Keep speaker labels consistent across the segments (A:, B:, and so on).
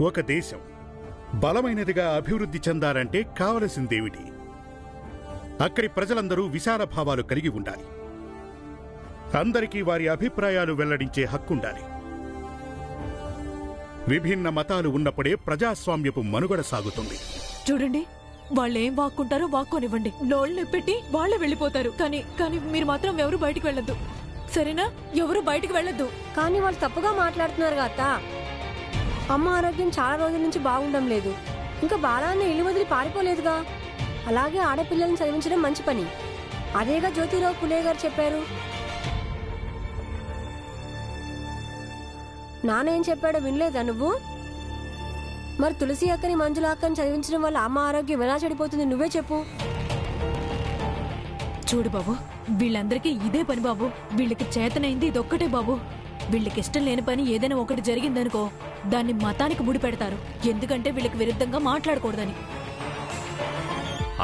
A: ఒక దేశం బలమైనదిగా అభివృద్ధి చెందాలంటే కావలసిందేమిటి? అక్కడి ప్రజలందరూ విశాల భావాలు కలిగి ఉండాలి. అందరికీ వారి అభిప్రాయాలు వెల్లడించే హక్కుండాలి. విభిన్న మతాలు ఉన్నప్పుడే ప్రజాస్వామ్యపు మనుగడ సాగుతుంది.
B: చూడండి, వాళ్ళేం వాక్కుంటారో వాక్కోనివ్వండి. నోళ్ళు పెట్టి వాళ్ళే వెళ్ళిపోతారు. కానీ మీరు మాత్రం ఎవరు బయటికి వెళ్ళొద్దు, సరేనా? ఎవరు బయటికి వెళ్ళొద్దు.
C: కానీ వాళ్ళు తప్పుగా మాట్లాడుతున్నారు అత్త. అమ్మ ఆరోగ్యం చాలా రోజుల నుంచి బాగుండడం లేదు. ఇంకా బాలాన్న ఇల్లు వదిలి పారిపోలేదుగా. అలాగే ఆడపిల్లల్ని చదివించడం మంచి పని. అదేగా జ్యోతిరావు పులే గారు చెప్పారు. నాన్న ఏం చెప్పాడో వినలేదా నువ్వు? మరి తులసి అక్కని మంజుల అక్కని చదివించడం వల్ల అమ్మ ఆరోగ్యం ఎలా చెడిపోతుంది నువ్వే చెప్పు.
B: చూడు బాబు, వీళ్ళందరికీ ఇదే పని బాబు. వీళ్ళకి చేతనైంది ఇదొక్కటే బాబు. వీళ్ళకి ఇష్టం లేని పని ఏదైనా ఒకటి జరిగిందనుకో, దాన్ని మతానికి ముడి పెడతారు. ఎందుకంటే వీళ్ళకి విరుద్ధంగా మాట్లాడకూడదని.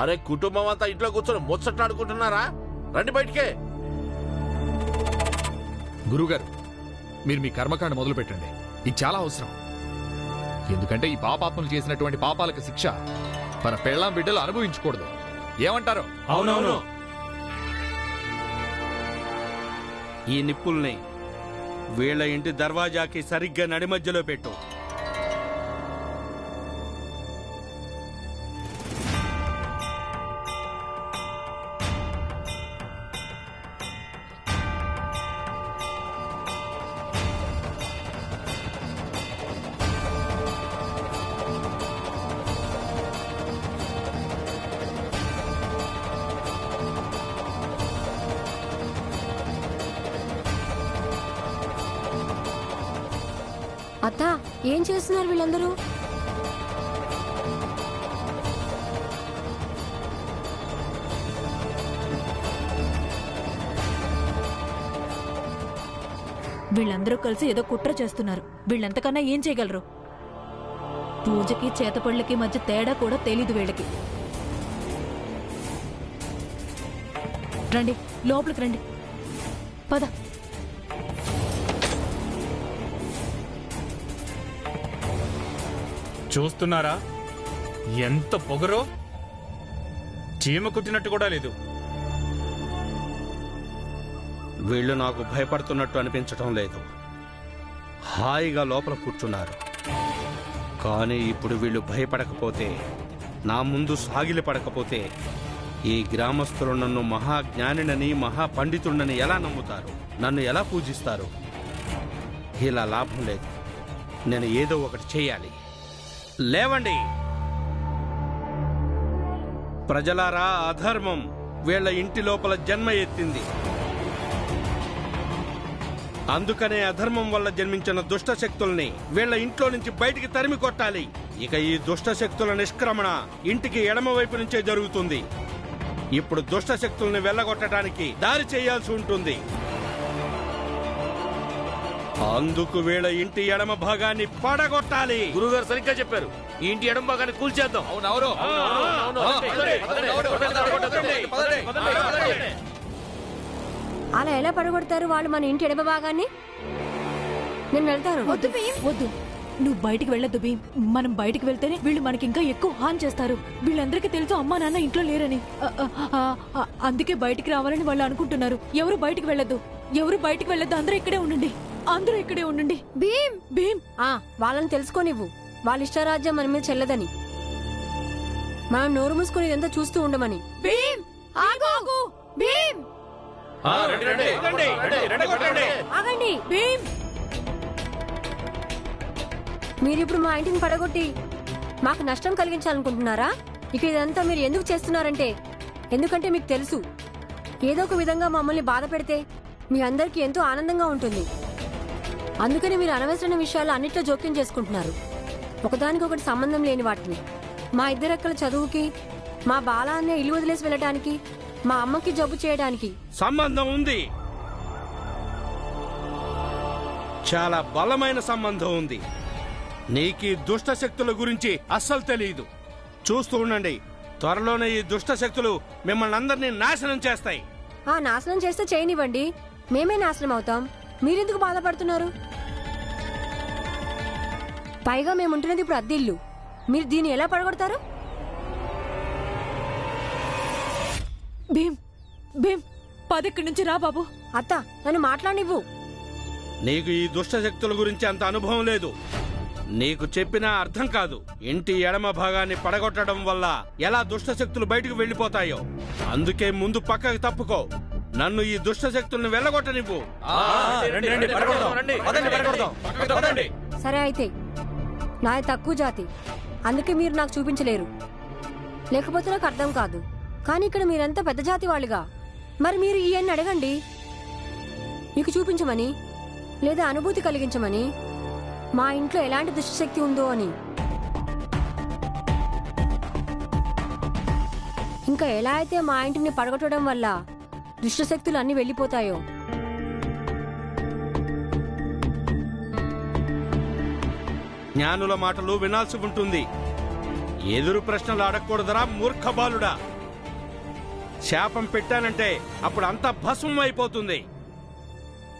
D: అరే, కుటుంబం అంతా ఇంట్లో కూర్చొని ముచ్చట్లాడుకుంటున్నారా? రండి బయటికే.
E: గురుగారు, మీరు మీ కర్మకాండ మొదలు పెట్టండి. ఇది చాలా అవసరం. ఎందుకంటే ఈ పాపాత్మలు చేసినటువంటి పాపాలకు శిక్ష మన పెళ్ళాం బిడ్డలు అనుభవించకూడదు. ఏమంటారు?
F: అవునవును. ఈ నిప్పుల్ని వీళ్ళ ఇంటి దర్వాజాకి సరిగ్గా నడిమధ్యలో పెట్టు.
C: అత్త, ఏం చేస్తున్నారు వీళ్ళందరూ?
B: వీళ్ళందరూ కలిసి ఏదో కుట్ర చేస్తున్నారు. వీళ్ళంతకన్నా ఏం చేయగలరు? పూజకి చేతపళ్ళకి మధ్య తేడా కూడా తెలీదు వీళ్ళకి. రండి, లోపలికి రండి. పద.
G: చూస్తున్నారా ఎంత పొగరో? చీమ కుట్టినట్టు కూడా లేదు.
F: వీళ్ళు నాకు భయపడుతున్నట్టు అనిపించటం లేదు. హాయిగా లోపల కూర్చున్నారు. కానీ ఇప్పుడు వీళ్ళు భయపడకపోతే, నా ముందు సాగిలి పడకపోతే, ఈ గ్రామస్తులు నన్ను మహాజ్ఞానినని మహాపండితుడని ఎలా నమ్ముతారు? నన్ను ఎలా పూజిస్తారు? ఇలా లాభం లేదు. నేను ఏదో ఒకటి చేయాలి. లేవండి ప్రజలారా. అధర్మం వీళ్ళ ఇంటి లోపల జన్మ ఎత్తింది. అందుకనే అధర్మం వల్ల జన్మించిన దుష్ట శక్తుల్ని వీళ్ళ ఇంట్లో నుంచి బయటికి తరిమి కొట్టాలి. ఇక ఈ దుష్ట శక్తుల నిష్క్రమణ ఇంటికి ఎడమ వైపు నుంచే జరుగుతుంది. ఇప్పుడు దుష్ట శక్తుల్ని వెళ్ళగొట్టడానికి దారి చేయాల్సి ఉంటుంది. అందుకు వీళ్ళ ఇంటి ఎడమ భాగాన్ని పడగొట్టాలి.
D: గురుగారు సరిగ్గా చెప్పారు. ఈ ఇంటి ఎడమ భాగాన్ని కూల్చేద్దాం.
C: అలా ఎలా పడగొడతారు వాళ్ళు మన ఇంటి ఎడమ భాగాన్ని? నేను వెళ్తాను.
B: వద్దు వద్దు, నువ్వు బయటికి వెళ్ళొద్దు భీమ్. మనం బయటికి వెళ్తేనే వీళ్ళు మనకి ఇంకా ఎక్కువ హాని చేస్తారు. వీళ్ళందరికీ తెలుసు అమ్మా నాన్న ఇంట్లో లేరని. అందుకే బయటికి రావాలని వాళ్ళు అనుకుంటున్నారు. ఎవరు బయటికి వెళ్ళొద్దు, ఎవరు బయటికి వెళ్ళొద్దు. అందరూ ఇక్కడే ఉండండి, అందరూ ఇక్కడే ఉండండి.
C: భీమ్
B: భీమ్,
C: వాళ్ళని తెలుసుకోనివ్వు. వాళ్ళ ఇష్టరాజ్యం మన మీద చెల్లదని. మనం నోరు మూసుకొని ఇదంతా చూస్తూ ఉండమని.
B: భీమ్, ఆగు. భీమ్,
C: ఆగండి.
B: భీమ్,
C: మీరిప్పుడు మా ఇంటిని పడగొట్టి మాకు నష్టం కలిగించాలనుకుంటున్నారా? ఇక ఇదంతా మీరు ఎందుకు చేస్తున్నారంటే, ఎందుకంటే మీకు తెలుసు ఏదో ఒక విధంగా మమ్మల్ని బాధ పెడితే మీ అందరికీ ఎంతో ఆనందంగా ఉంటుంది. అందుకని మీరు అనవసరమైన విషయాలు అన్నిట్లో జోక్యం చేసుకుంటున్నారు. ఒకదానికొకటి సంబంధం లేని వాటిని. మా ఇద్దరక్కల చదువుకి, మా బాలా అనే ఇల్లు వదిలేసి వెళ్ళటానికి, మా అమ్మకి జబ్బు చేయడానికి
F: సంబంధం ఉంది. చాలా బలమైన సంబంధం ఉంది. నీకీ దుష్ట శక్తుల గురించి అస్సలు తెలియదు. చూస్తూ ఉండండి, త్వరలోనే ఈ దుష్ట శక్తులు మిమ్మల్ని అందరినీ నాశనం చేస్తాయి.
C: ఆ నాశనం చేస్తే చేయనివ్వండి, మేమే నాశనం అవుతాం. మీరెందుకు బాధపడుతున్నారు? పైగా మేము ఉంటున్నది ఇప్పుడు అద్దెల్లు. మీరు దీన్ని ఎలా పడగొడతారు?
B: భీమ్ భీమ్ పదక్కడి నుంచి రా బాబు.
C: అత్త, నన్ను మాట్లాడినివ్వు.
F: నీకు ఈ దుష్ట శక్తుల గురించి అంత అనుభవం లేదు. నీకు చెప్పినా అర్థం కాదు. ఇంటి ఎడమ భాగాన్ని పడగొట్టడం వల్ల ఎలా దుష్ట శక్తులు బయటకు వెళ్లిపోతాయో. అందుకే ముందు పక్కకు తప్పుకో. నన్ను ఈ దుష్ట శక్తుల్ని వెళ్ళగొట్టనివ్వు.
C: సరే అయితే, నాది తక్కువ జాతి, అందుకే మీరు నాకు చూపించలేరు. లేకపోతే నాకు అర్థం కాదు. కానీ ఇక్కడ మీరంతా పెద్ద జాతి వాళ్ళుగా. మరి మీరు ఈయన్ని అడగండి, మీకు చూపించమని లేదా అనుభూతి కలిగించమని మా ఇంట్లో ఎలాంటి దుష్టశక్తి ఉందో అని. ఇంకా ఎలా అయితే మా ఇంటిని పడగొట్టడం వల్ల దుష్టశక్తులు అన్ని వెళ్ళిపోతాయో.
F: జ్ఞానుల మాటలు వినాల్సి ఉంటుంది. ఎదురు ప్రశ్నలు అడగకూడదరా మూర్ఖ బాలుడా. శాపం పెట్టానంటే అప్పుడు అంతా భస్మం అయిపోతుంది.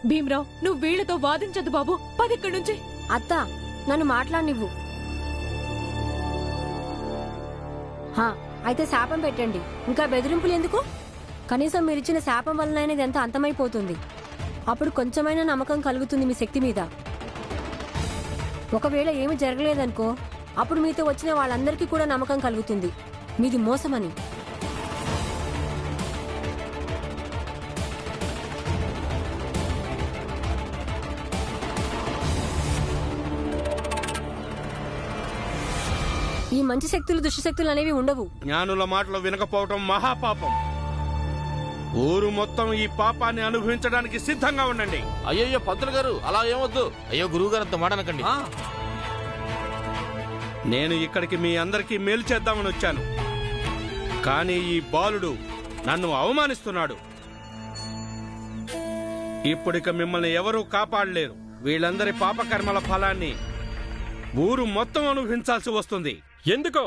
B: భీమ్రావ్, నువ్వు వీళ్లతో వాదించద్దు బాబు. పదక్కడి నుంచి.
C: అత్త, నన్ను మాట్లాడినివ్వు. అయితే శాపం పెట్టండి. ఇంకా బెదిరింపులు ఎందుకు? కనీసం మీరిచ్చిన శాపం వలన ఇదంతా అంతమైపోతుంది. అప్పుడు కొంచెమైనా నమ్మకం కలుగుతుంది మీ శక్తి మీద. ఒకవేళ ఏమి జరగలేదనుకో, అప్పుడు మీతో వచ్చిన వాళ్ళందరికీ కూడా నమ్మకం కలుగుతుంది మీది మోసమని. ఈ మంచి శక్తులు దుష్టశక్తులు అనేవి ఉండవు.
F: జ్ఞానుల మాటలు వినకపోవటం మహాపాపం. ఊరు మొత్తం ఈ పాపాన్ని అనుభవించడానికి సిద్ధంగా ఉండండి.
D: అయ్యయ్యో పంతులు గారు, అలా ఏమొద్దు. అయ్యో గురువు గారు, అంత మాట అనకండి.
F: నేను ఇక్కడికి మీ అందరికీ మేలు చేద్దామని వచ్చాను. కానీ ఈ బాలుడు నన్ను అవమానిస్తున్నాడు. ఇప్పుడిక మిమ్మల్ని ఎవరూ కాపాడలేరు. వీళ్ళందరి పాపకర్మల ఫలాన్ని ఊరు మొత్తం అనుభవించాల్సి వస్తుంది.
H: ఎందుకో?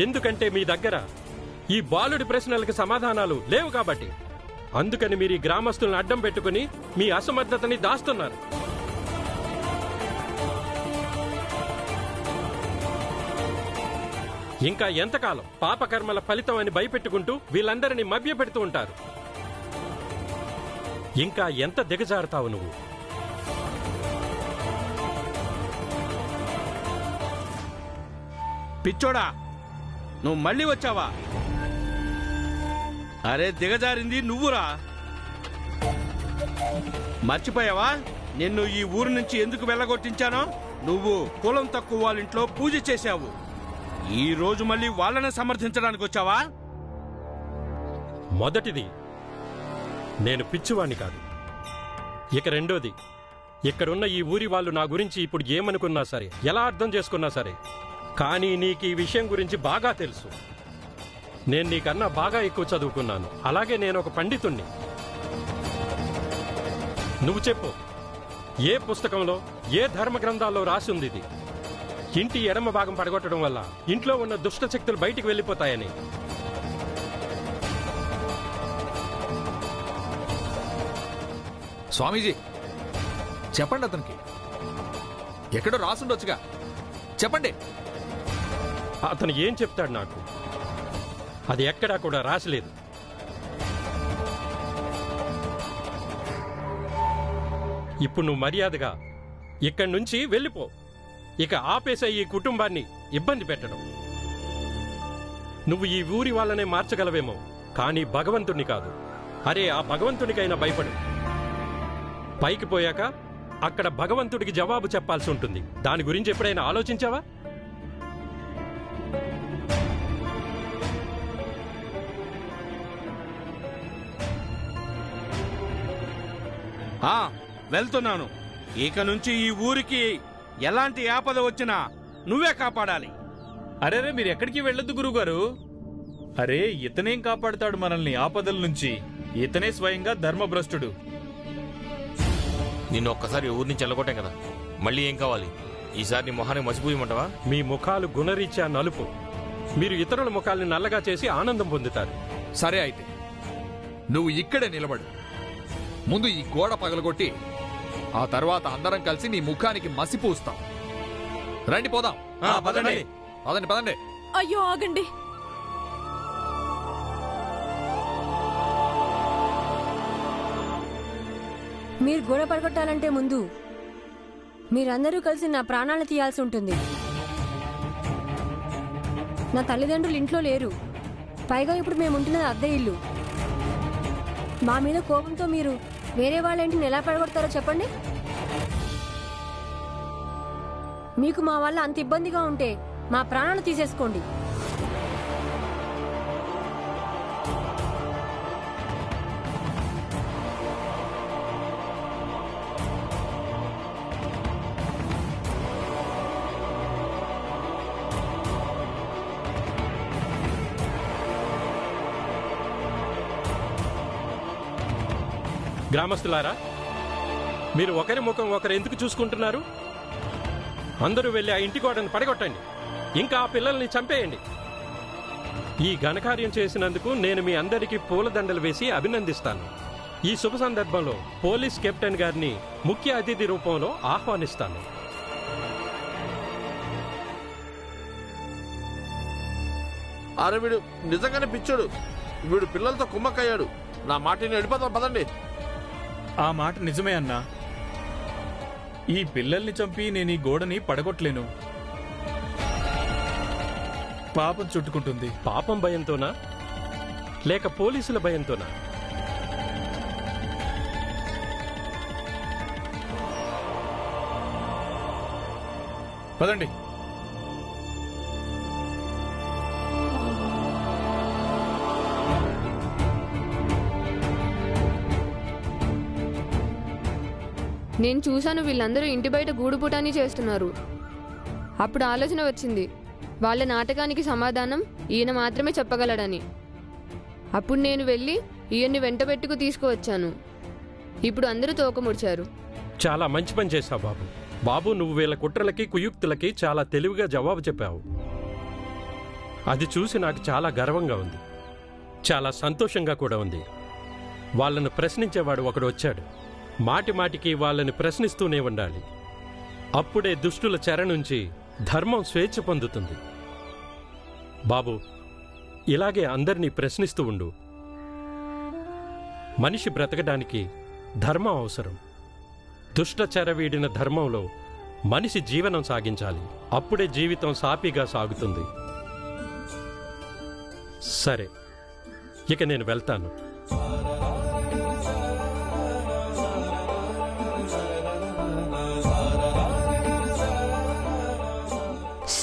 H: ఎందుకంటే మీ దగ్గర ఈ బాలుడి ప్రశ్నలకు సమాధానాలు లేవు కాబట్టి. అందుకని మీరు ఈ గ్రామస్తులను అడ్డం పెట్టుకుని మీ అసమర్థతని దాస్తున్నారు. ఇంకా ఎంతకాలం పాపకర్మల ఫలితం అని భయపెట్టుకుంటూ వీళ్ళందరినీ మభ్యపెడుతూ ఉంటారు? ఇంకా ఎంత దిగజారుతావు నువ్వు?
F: పిచ్చోడా, నువ్వు మళ్ళీ వచ్చావా? అరే దిగజారింది నువ్వురా. మర్చిపోయావా నిన్ను ఈ ఊరు నుంచి ఎందుకు వెళ్ళగొట్టించానో? నువ్వు కులం తక్కువ వాళ్ళింట్లో పూజ చేశావు. ఈ రోజు మళ్ళీ వాళ్ళనే సమర్థించడానికి వచ్చావా?
H: మొదటిది, నేను పిచ్చివాణ్ణి కాదు. ఇక రెండోది, ఇక్కడున్న ఈ ఊరి వాళ్ళు నా గురించి ఇప్పుడు ఏమనుకున్నా సరే, ఎలా అర్థం చేసుకున్నా సరే, కానీ నీకు ఈ విషయం గురించి బాగా తెలుసు. నేను నీకన్నా బాగా ఎక్కువ చదువుకున్నాను. అలాగే నేను ఒక పండితుణ్ణి. నువ్వు చెప్పు, ఏ పుస్తకంలో ఏ ధర్మ గ్రంథాల్లో రాసి ఉంది ఇది? ఇంటి ఎడమ భాగం పడగొట్టడం వల్ల ఇంట్లో ఉన్న దుష్ట శక్తులు బయటికి వెళ్ళిపోతాయని.
E: స్వామీజీ, చెప్పండి అతనికి. ఎక్కడో రాసుండొచ్చుగా, చెప్పండి.
H: అతను ఏం చెప్తాడు నాకు? అది ఎక్కడా కూడా రాసలేదు. ఇప్పుడు నువ్వు మర్యాదగా ఇక్కడి నుంచి వెళ్ళిపో. ఇక ఆపేసే ఈ కుటుంబాన్ని ఇబ్బంది పెట్టడం. నువ్వు ఈ ఊరి వాళ్ళనే మార్చగలవేమో, కానీ భగవంతుణ్ణి కాదు. అరే, ఆ భగవంతుడికైనా భయపడు. పైకి పోయాక అక్కడ భగవంతుడికి జవాబు చెప్పాల్సి ఉంటుంది. దాని గురించి ఎప్పుడైనా ఆలోచించావా?
F: వెళ్తున్నాను. ఇక నుంచి ఈ ఊరికి ఎలాంటి ఆపద వచ్చినా నువ్వే కాపాడాలి.
G: అరే, మీరు ఎక్కడికి వెళ్ళొద్దు గురుగారు. అరే, ఇతనేం కాపాడుతాడు మనల్ని ఆపదల నుంచి? ఇతనే స్వయంగా ధర్మభ్రష్టుడు.
I: నిన్ను ఒక్కసారి ఊరి నుంచి వెళ్ళగొట్టాం కదా, మళ్ళీ ఏం కావాలి? ఈసారి నీ మొహానికి మసిపోయమంటావా?
H: మీ ముఖాలు గుణరీత్యా నలుపు. మీరు ఇతరుల ముఖాల్ని నల్లగా చేసి ఆనందం పొందుతారు.
E: సరే అయితే నువ్వు ఇక్కడే నిలబడు. ముందు ఈ గోడ పగలగొట్టి ఆ తర్వాత అందరం కలిసి నీ ముఖానికి మసి పూస్తాం. రండి పోదాం.
I: పదండి.
E: పదండి పదండి.
B: అయ్యో ఆగండి.
C: మీరు గోడ పడగొట్టాలంటే ముందు మీరందరూ కలిసి నా ప్రాణాలు తీయాల్సి ఉంటుంది. నా తల్లిదండ్రులు ఇంట్లో లేరు. పైగా ఇప్పుడు మేము ఉంటున్నది అద్దె ఇల్లు. మా మీద కోపంతో మీరు వేరే వాళ్ళ ఇంటిని ఎలా పడగొడతారో చెప్పండి. మీకు మా వల్ల అంత ఇబ్బందిగా ఉంటే మా ప్రాణాలు తీసేసుకోండి.
H: గ్రామస్తులారా, మీరు ఒకరి ముఖం ఒకరు ఎందుకు చూసుకుంటున్నారు? అందరూ వెళ్ళి ఆ ఇంటి గోడను పడగొట్టండి. ఇంకా ఆ పిల్లల్ని చంపేయండి. ఈ ఘనకార్యం చేసినందుకు నేను మీ అందరికీ పూలదండలు వేసి అభినందిస్తాను. ఈ శుభ సందర్భంలో పోలీస్ కెప్టెన్ గారిని ముఖ్య అతిథి రూపంలో ఆహ్వానిస్తాను.
D: అరే వీడు నిజంగానే పిచ్చోడు. వీడు పిల్లలతో కుమ్మక్కయ్యాడు. నా మాటని వెళ్ళిపోతాం పదండి.
G: ఆ మాట నిజమే అన్నా. ఈ పిల్లల్ని చంపి నేను ఈ గోడని పడగొట్టలేను. పాపం చుట్టుకుంటుంది.
H: పాపం భయంతోనా లేక పోలీసుల భయంతోనా?
G: పదండి.
J: నేను చూశాను, వీళ్ళందరూ ఇంటి బయట గూడుపుటాని చేస్తున్నారు. అప్పుడు ఆలోచన వచ్చింది, వాళ్ళ నాటకానికి సమాధానం ఈయన మాత్రమే చెప్పగలడని. అప్పుడు నేను వెళ్ళి ఈయన్ని వెంటబెట్టుకు తీసుకువచ్చాను. ఇప్పుడు అందరూ తోకముడిచారు.
H: చాలా మంచి పని చేశావు బాబు. బాబు, నువ్వు వీళ్ళ కుట్రలకి కుయుక్తులకి చాలా తెలివిగా జవాబు చెప్పావు. అది చూసి నాకు చాలా గర్వంగా ఉంది, చాలా సంతోషంగా కూడా ఉంది. వాళ్ళను ప్రశ్నించేవాడు ఒకడు వచ్చాడు. మాటి మాటికి వాళ్ళని ప్రశ్నిస్తూనే ఉండాలి. అప్పుడే దుష్టుల చెర నుంచి ధర్మం స్వేచ్ఛ పొందుతుంది. బాబు, ఇలాగే అందరినీ ప్రశ్నిస్తూ ఉండు. మనిషి బ్రతకడానికి ధర్మం అవసరం. దుష్ట చెర వీడిన ధర్మంలో మనిషి జీవనం సాగించాలి. అప్పుడే జీవితం సాఫీగా సాగుతుంది. సరే, ఇక నేను వెళ్తాను.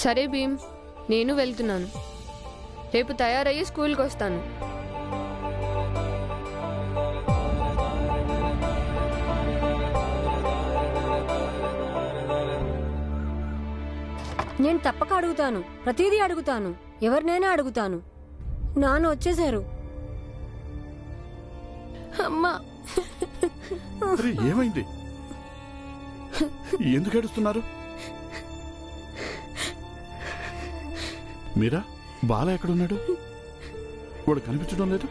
J: సరే భీమ్, నేను వెళ్తున్నాను. రేపు తయారయ్యి స్కూల్కి వస్తాను.
C: నేను తప్పక అడుగుతాను. ప్రతిదీ అడుగుతాను. ఎవరినైనా అడుగుతాను. నాన్న వచ్చేశారు.
J: అమ్మా,
A: అరే ఏమైంది? ఎందుకు ఏడుస్తున్నారు? మీరా, బాల ఎక్కడున్నాడు? వాడు కనిపించడం లేదు.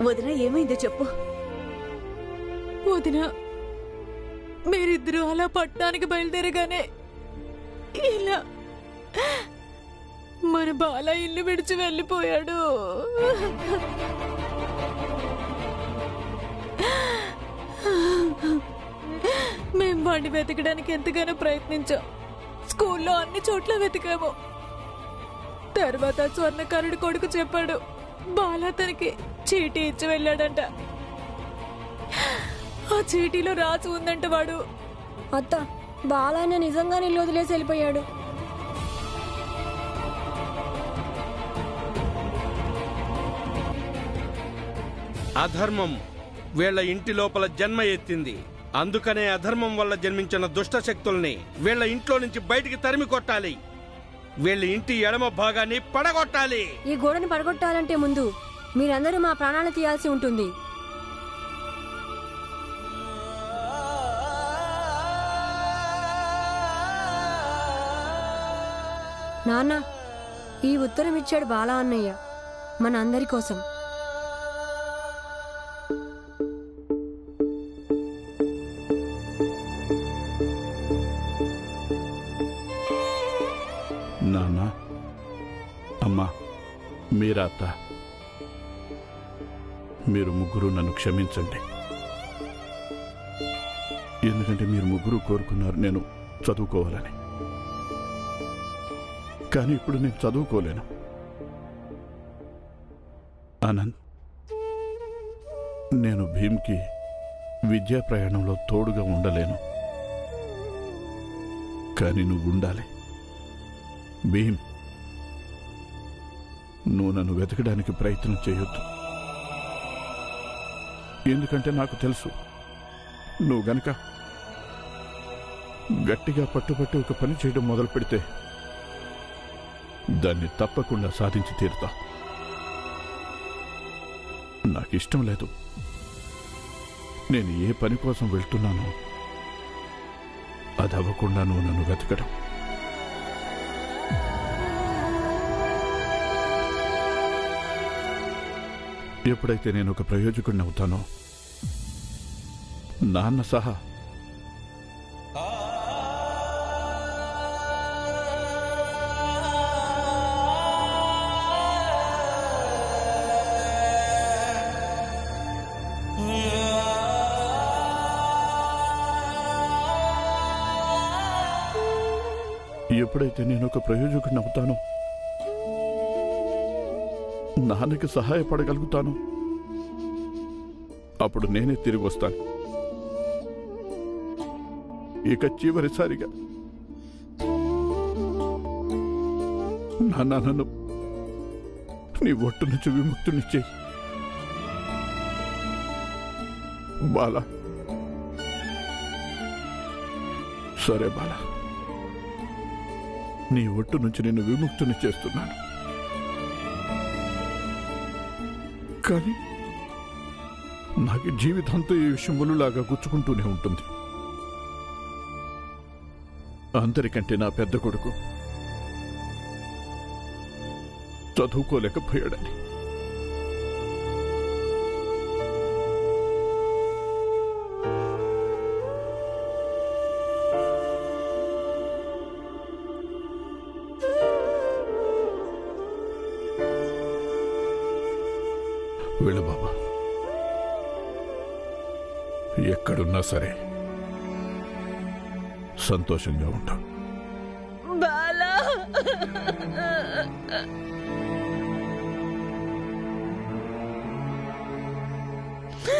B: వదిన, ఏమైందో చెప్పు. వదిన, మీరిద్దరూ అలా పట్టణానికి బయలుదేరగానే ఇలా మన బాల ఇల్లు విడిచి వెళ్ళిపోయాడు. మేం వాడిని వెతకడానికి ఎంతగానో ప్రయత్నించాం. స్కూల్లో అన్ని చోట్ల వెతికాము. తర్వాత స్వర్ణకారుడి కొడుకు చెప్పాడు, బాల తనకి చీటీ ఇచ్చి వెళ్ళాడంట. ఆ చీటీలో రాసి ఉందంట వాడు.
C: అత్త, బాలాయన నిజంగానే ఇల్లు వదిలేసి వెళ్ళిపోయాడు.
F: అధర్మం వీళ్ళ ఇంటి లోపల జన్మ ఎత్తింది. అందుకనే అధర్మం వల్ల జన్మించిన దుష్ట శక్తుల్ని వీళ్ళ ఇంట్లో నుంచి బయటికి తరిమి కొట్టాలి. వీళ్ళ ఇంటి ఎడమ భాగాన్ని పడగొట్టాలి.
C: ఈ గోడని పడగొట్టాలంటే ముందు మీరందరూ మా ప్రాణాలు తీయాల్సి ఉంటుంది. నాన్న, ఈ ఉత్తరం ఇచ్చాడు బాలా అన్నయ్య మన అందరి కోసం.
A: నాన్న, అమ్మా, మీరా అత్త, మీరు ముగ్గురు నన్ను క్షమించండి. ఎందుకంటే మీరు ముగ్గురు కోరుకున్నారు నేను చదువుకోవాలని. కానీ ఇప్పుడు నేను చదువుకోలేను. ఆనంద్, నేను భీమ్కి విద్యా ప్రయాణంలో తోడుగా ఉండలేను. కానీ నువ్వు ఉండాలి. భీమ్, నువ్వు నన్ను వెతకడానికి ప్రయత్నం చేయొద్దు. ఎందుకంటే నాకు తెలుసు, నువ్వు గనక గట్టిగా పట్టుబట్టి ఒక పని చేయడం మొదలు పెడితే దాన్ని తప్పకుండా సాధించి తీరుతా. నాకిష్టం లేదు నేను ఏ పని కోసం వెళ్తున్నానో అది అవ్వకుండా నువ్వు నన్ను వెతకడం. ఎప్పుడైతే నేను ఒక ప్రయోజకుడిని అవుతానో నాన్న సహా ఎప్పుడైతే నేను ఒక ప్రయోజకుడిని అవుతానో నాన్నకి సహాయపడగలుగుతాను, అప్పుడు నేనే తిరిగి వస్తాను. ఇక చివరిసారిగా నాన్న నన్ను నీ ఒట్టు నుంచి విముక్తుని చేయి. బాలా, సరే బాలా, నీ ఒట్టు నుంచి నిన్ను విముక్తుని చేస్తున్నాను. కానీ నాకు జీవితంతో ఈ విషయం ములులాగా గుచ్చుకుంటూనే ఉంటుంది. అందరికంటే నా పెద్ద కొడుకు చదువుకోలేకపోయాడని. వెళ్ళు బాబా, ఎక్కడున్నా సరే సంతోషంగా ఉంటా.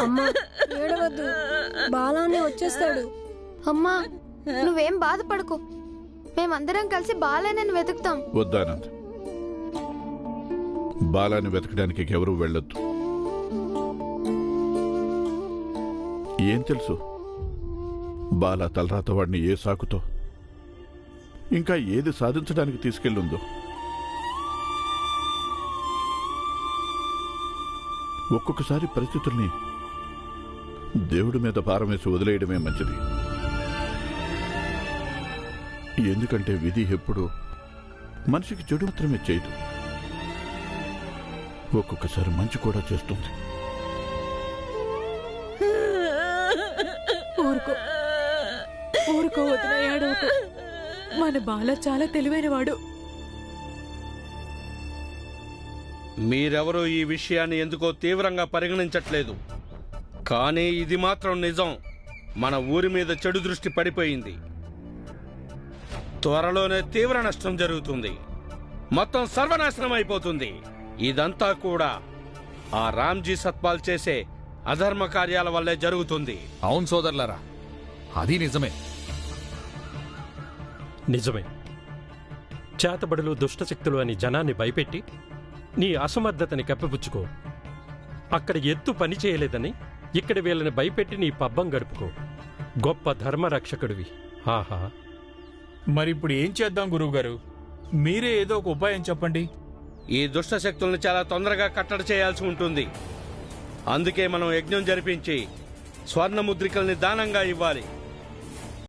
C: అమ్మా, ఏడవద్దు, బాలానే వచ్చేస్తాడు.
K: అమ్మా, నువ్వేం బాధపడకు, మేమందరం కలిసి బాలాని వెతుకుతాం.
A: వద్దానంద్, బాలాని వెతకడానికి ఎవరూ వెళ్ళొద్దు. ఏం తెలుసు బాలా తలరాత వాడిని ఏ సాకుతో ఇంకా ఏది సాధించడానికి తీసుకెళ్ళుందో. ఒక్కొక్కసారి పరిస్థితుల్ని దేవుడి మీద భారం వేసి వదిలేయడమే మంచిది. ఎందుకంటే విధి ఎప్పుడు మనిషికి చెడు మాత్రమే చేయదు, ఒక్కొక్కసారి మంచి కూడా చేస్తుంది.
B: ఊరుకో వదిన, ఏడవకు. మన బాల చాలా తెలివైనవాడు.
F: మీరెవరూ ఈ విషయాన్ని ఎందుకో తీవ్రంగా పరిగణించట్లేదు. కానీ ఇది మాత్రం నిజం. మన ఊరి మీద చెడు దృష్టి పడిపోయింది. త్వరలోనే తీవ్ర నష్టం జరుగుతుంది. మొత్తం సర్వనాశనం అయిపోతుంది. ఇదంతా కూడా ఆ రామ్జీ సత్పాల్ చేసే అధర్మ కార్యాల వల్లే జరుగుతుంది.
E: అవును సోదరులారా, అది నిజమే.
H: నిజమే. చేతబడులు దుష్టశక్తులు అని జనాన్ని భయపెట్టి నీ అసమర్థతని కప్పిపుచ్చుకో. అక్కడ ఎత్తు పని చేయలేదని ఇక్కడ వీళ్ళని భయపెట్టి నీ పబ్బం గడుపుకో. గొప్ప ధర్మరక్షకుడివి. ఆహా.
G: మరి ఇప్పుడు ఏం చేద్దాం గురువుగారు? మీరే ఏదో ఒక ఉపాయం చెప్పండి.
F: ఈ దుష్ట శక్తుల్ని చాలా తొందరగా కట్టడి చేయాల్సి ఉంటుంది. అందుకే మనం యజ్ఞం జరిపించి స్వర్ణ ముద్రికల్ని దానంగా ఇవ్వాలి.